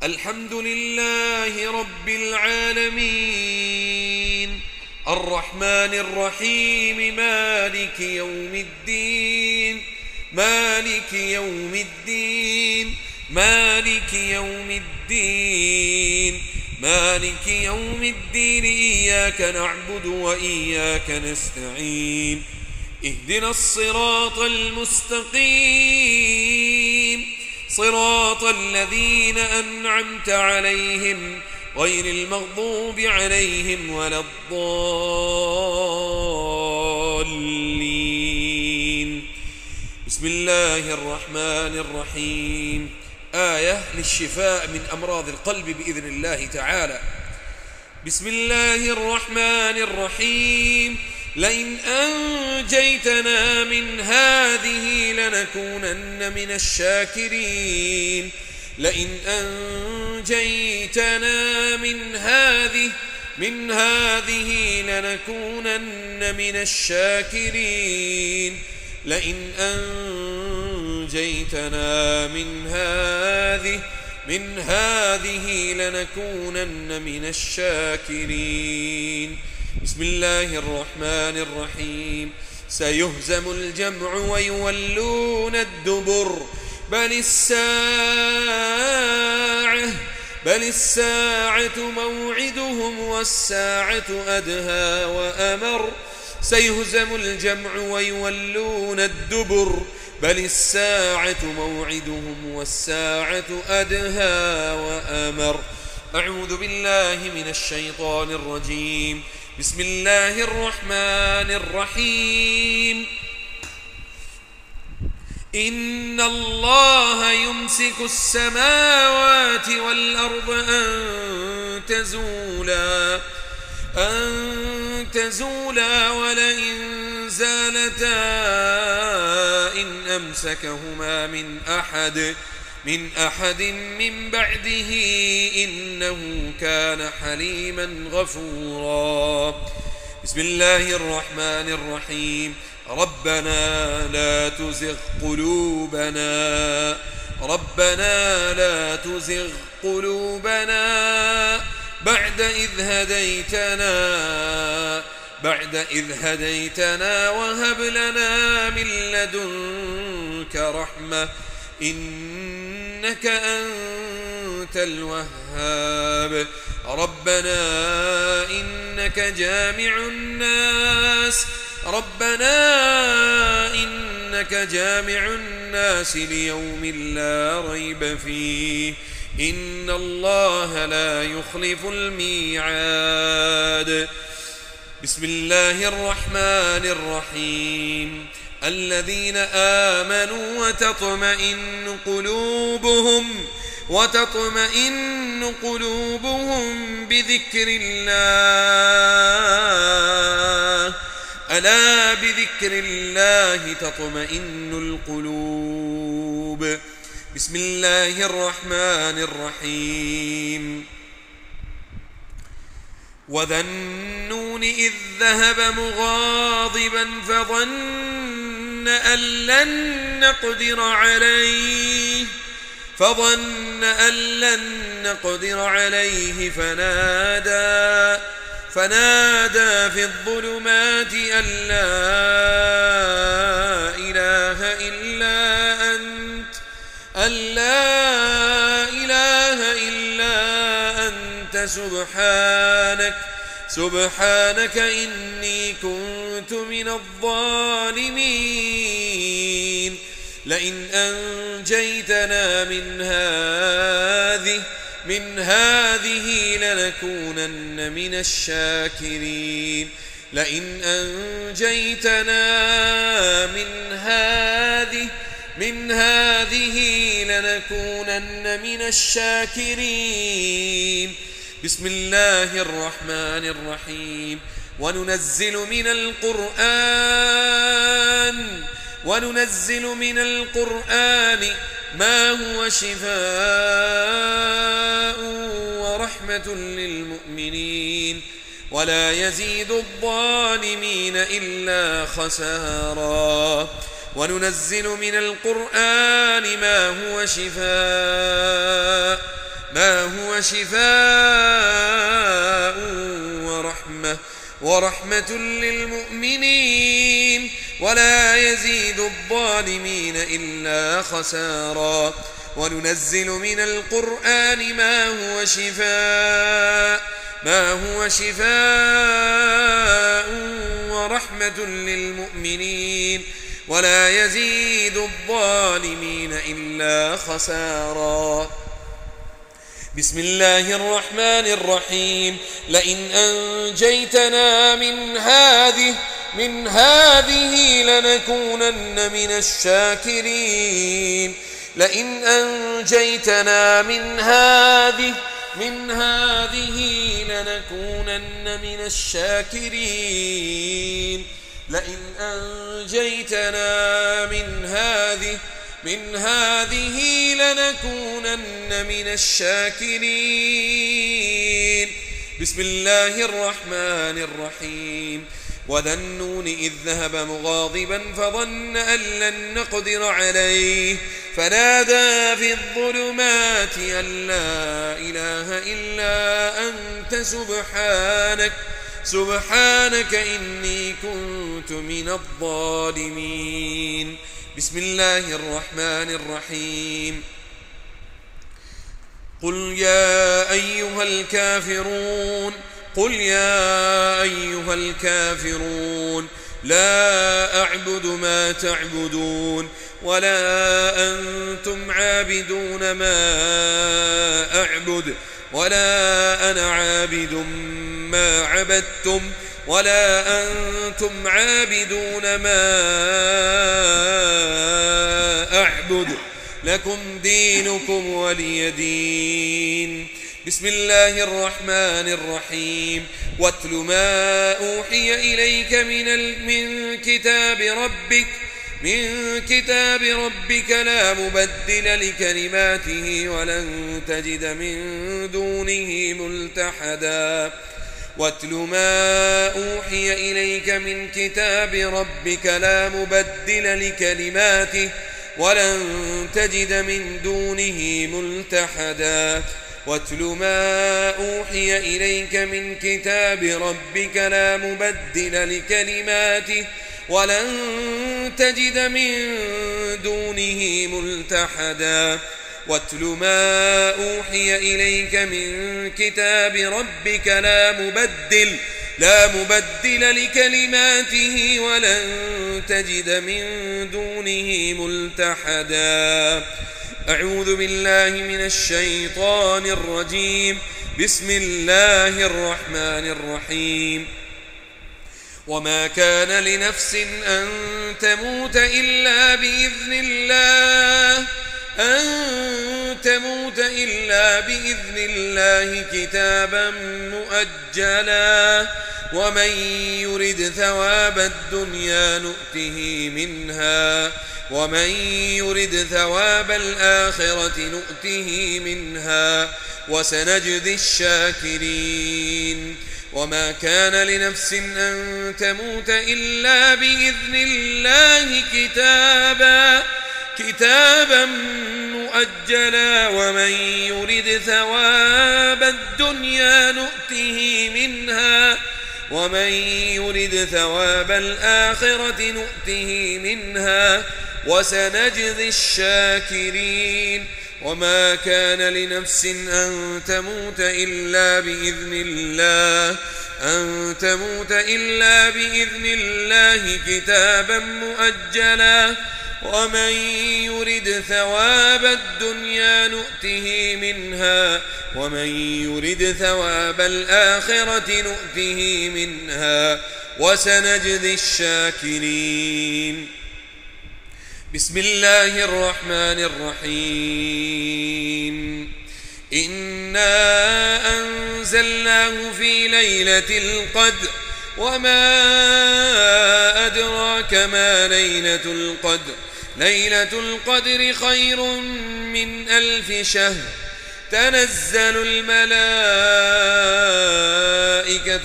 الحمد لله رب العالمين الرحمن الرحيم مالك يوم الدين مالك يوم الدين مالك يوم الدين مالك يوم الدين إياك نعبد وإياك نستعين اهدنا الصراط المستقيم صراط الذين أنعمت عليهم غير المغضوب عليهم ولا الضالين. بسم الله الرحمن الرحيم. آية للشفاء من أمراض القلب بإذن الله تعالى. بسم الله الرحمن الرحيم. لئن أنجيتنا من هذه لنكونن من الشاكرين. لئن أنجيتنا من هذه لنكونن من الشاكرين. لئن أنجيتنا من هذه لنكونن من الشاكرين. بسم الله الرحمن الرحيم. سيهزم الجمع ويولون الدبر بل الساعة موعدهم والساعة أدهى وأمر. سيهزم الجمع ويولون الدبر بل الساعة موعدهم والساعة أدهى وأمر. أعوذ بالله من الشيطان الرجيم. بسم الله الرحمن الرحيم. إن الله يمسك السماوات والأرض أن تزولا ولئن زالتا إن أمسكهما من أحد من بعده إنه كان حليما غفورا. بسم الله الرحمن الرحيم. ربنا لا تزغ قلوبنا بعد إذ هديتنا وهب لنا من لدنك رحمة إنك أنت الوهاب. ربنا إنك جامع الناس ليوم لا ريب فيه إن الله لا يخلف الميعاد. بسم الله الرحمن الرحيم. الذين آمنوا وتطمئن قلوبهم بذكر الله ألا بذكر الله تطمئن القلوب. بسم الله الرحمن الرحيم. وذا النون إذ ذهب مغاضبا فظن أن لن نقدر عليه فنادى في الظلمات أن لا إله إلا أنت سبحانك إني كنت من الظالمين. لئن أنجيتنا من هذه لنكونن من الشاكرين. لئن أنجيتنا من هذه لنكونن من الشاكرين. بسم الله الرحمن الرحيم. وننزل من القرآن ما هو شفاء ورحمة للمؤمنين ولا يزيد الظالمين إلا خسارا. وننزل من القرآن ما هو شفاء ما هو شفاء ورحمة للمؤمنين ولا يزيد الظالمين إلا خسارا وننزل من القرآن ما هو شفاء ورحمة للمؤمنين ولا يزيد الظالمين إلا خسارا. بسم الله الرحمن الرحيم. لئن أنجيتنا من هذه لنكونن من الشاكرين. لئن أنجيتنا من هذه لنكونن من الشاكرين. لئن أنجيتنا من هذه لنكونن من الشاكرين. بسم الله الرحمن الرحيم. وذا النون إذ ذهب مغاضبا فظن أن لن نقدر عليه فنادى في الظلمات أن لا إله إلا أنت سبحانك إني كنت من الظالمين. بسم الله الرحمن الرحيم. قل يا أيها الكافرون لا أعبد ما تعبدون ولا أنتم عابدون ما أعبد ولا أنا عابد ما عبدتم ولا أنتم عابدون ما أعبد لكم دينكم ولي دين. بسم الله الرحمن الرحيم. واتل ما أوحي إليك من كتاب ربك لا مبدل لكلماته ولن تجد من دونه ملتحدا. واتل ما أوحي إليك من كتاب ربك لا مبدل لكلماته ولن تجد من دونه ملتحدا. واتل ما أوحي إليك من كتاب ربك لا مبدل لكلماته ولن تجد من دونه ملتحدا. واتل ما أوحي إليك من كتاب ربك لا مبدل لكلماته ولن تجد من دونه ملتحدا. أعوذ بالله من الشيطان الرجيم. بسم الله الرحمن الرحيم. وما كان لنفس أن تموت إلا بإذن الله كتابا مؤجلا. ومن يرد ثواب الدنيا نؤته منها ومن يرد ثواب الآخرة نؤته منها وسنجزي الشاكرين. وما كان لنفس أن تموت إلا بإذن الله كتابا مؤجلا. ومن يرد ثواب الدنيا نؤته منها ومن يرد ثواب الآخرة نؤته منها وسنجزي الشاكرين. وما كان لنفس أن تموت إلا بإذن الله كتابا مؤجلا. ومن يرد ثواب الدنيا نؤته منها ومن يرد ثواب الآخرة نؤته منها وسنجزي الشاكرين. بسم الله الرحمن الرحيم. إنا أنزلناه في ليلة القدر وما أدراك ما ليلة القدر. ليلة القدر خير من 1000 شهر. تنزل الملائكة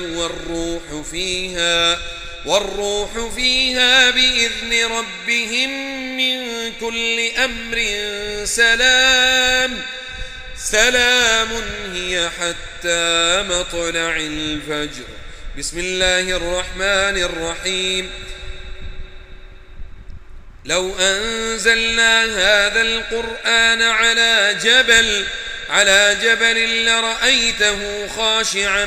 والروح فيها بإذن ربهم من كل أمر سلام هي حتى مطلع الفجر. بسم الله الرحمن الرحيم. لو أنزلنا هذا القرآن على جبل لرأيته خاشعا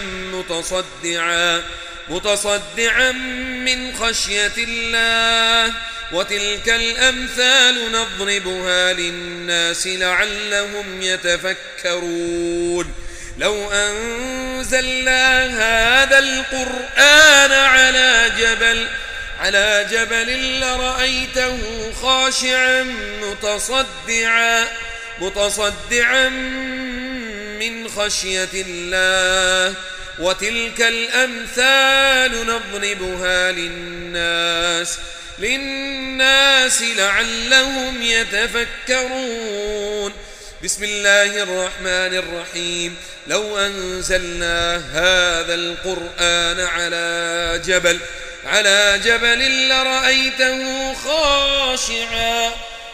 متصدعا من خشية الله. وتلك الأمثال نضربها للناس لعلهم يتفكرون. لو أنزلنا هذا القرآن على جبل لرأيته خاشعا متصدعا من خشية الله. وتلك الأمثال نضربها للناس لعلهم يتفكرون. بسم الله الرحمن الرحيم. لو أنزلنا هذا القرآن على جبل لرأيته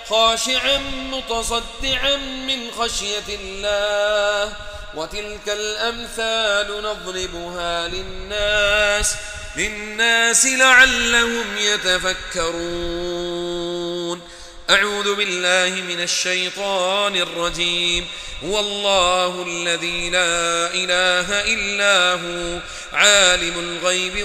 خاشعا متصدعا من خشية الله. وتلك الأمثال نضربها للناس لعلهم يتفكرون. أعوذ بالله من الشيطان الرجيم. هو الله الذي لا إله إلا هو عالم الغيب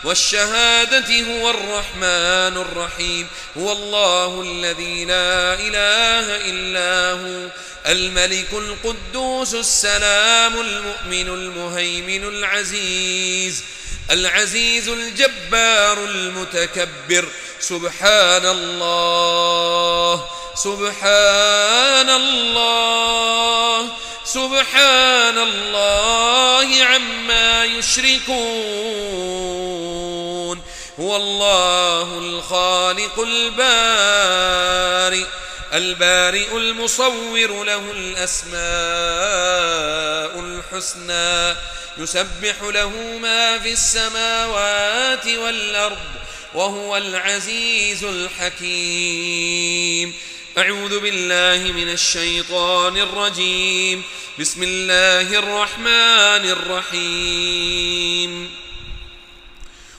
والشهادة هو الرحمن الرحيم. هو الله الذي لا إله إلا هو الملك القدوس السلام المؤمن المهيمن العزيز الجبار المتكبر. سبحان الله عما يشركون. هو الله الخالق البارئ المصور له الأسماء الحسنى. يسبح له ما في السماوات والأرض وهو العزيز الحكيم. أعوذ بالله من الشيطان الرجيم. بسم الله الرحمن الرحيم.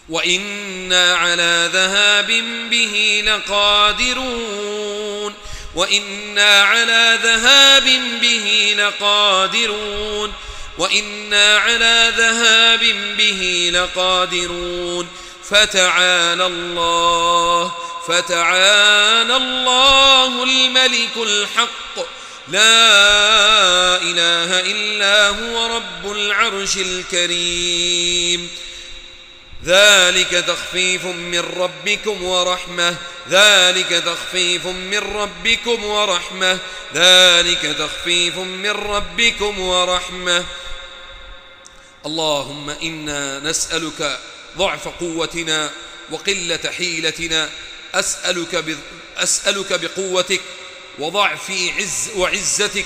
وإنا على ذهاب به لقادرون. وإنا على ذهاب به لقادرون. فتعالى الله الملك الحق لا إله إلا هو رب العرش الكريم. ذلك تخفيف من ربكم ورحمة. اللهم إنا نسألك ضعف قوتنا وقلة حيلتنا. أسألك بقوتك وضعف وعزتك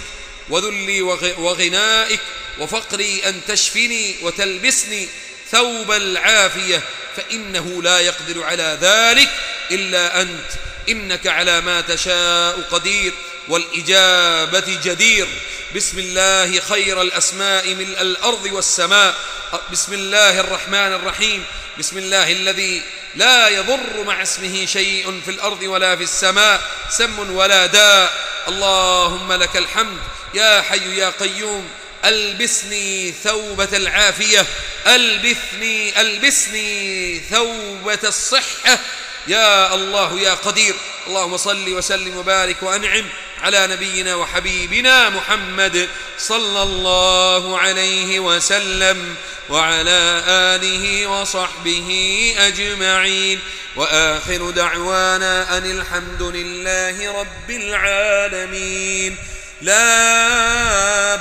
وذلي وغنائك وفقري أن تشفني وتلبسني ثوب العافية، فإنه لا يقدر على ذلك إلا أنت. إنك على ما تشاء قدير والإجابة جدير. بسم الله خير الأسماء ملء الأرض والسماء. بسم الله الرحمن الرحيم. بسم الله الذي لا يضر مع اسمه شيء في الأرض ولا في السماء سم ولا داء. اللهم لك الحمد يا حي يا قيوم. ألبسني ثوبة العافية. ألبسني ثوبة الصحة يا الله يا قدير. اللهم صل وسلم وبارك وأنعم على نبينا وحبيبنا محمد صلى الله عليه وسلم وعلى آله وصحبه أجمعين. وآخر دعوانا أن الحمد لله رب العالمين. لا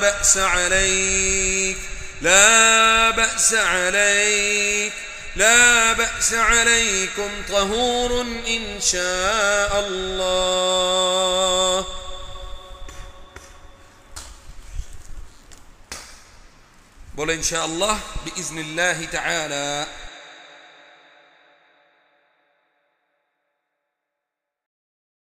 بأس عليكم طهور إن شاء الله. بقول إن شاء الله بإذن الله تعالى.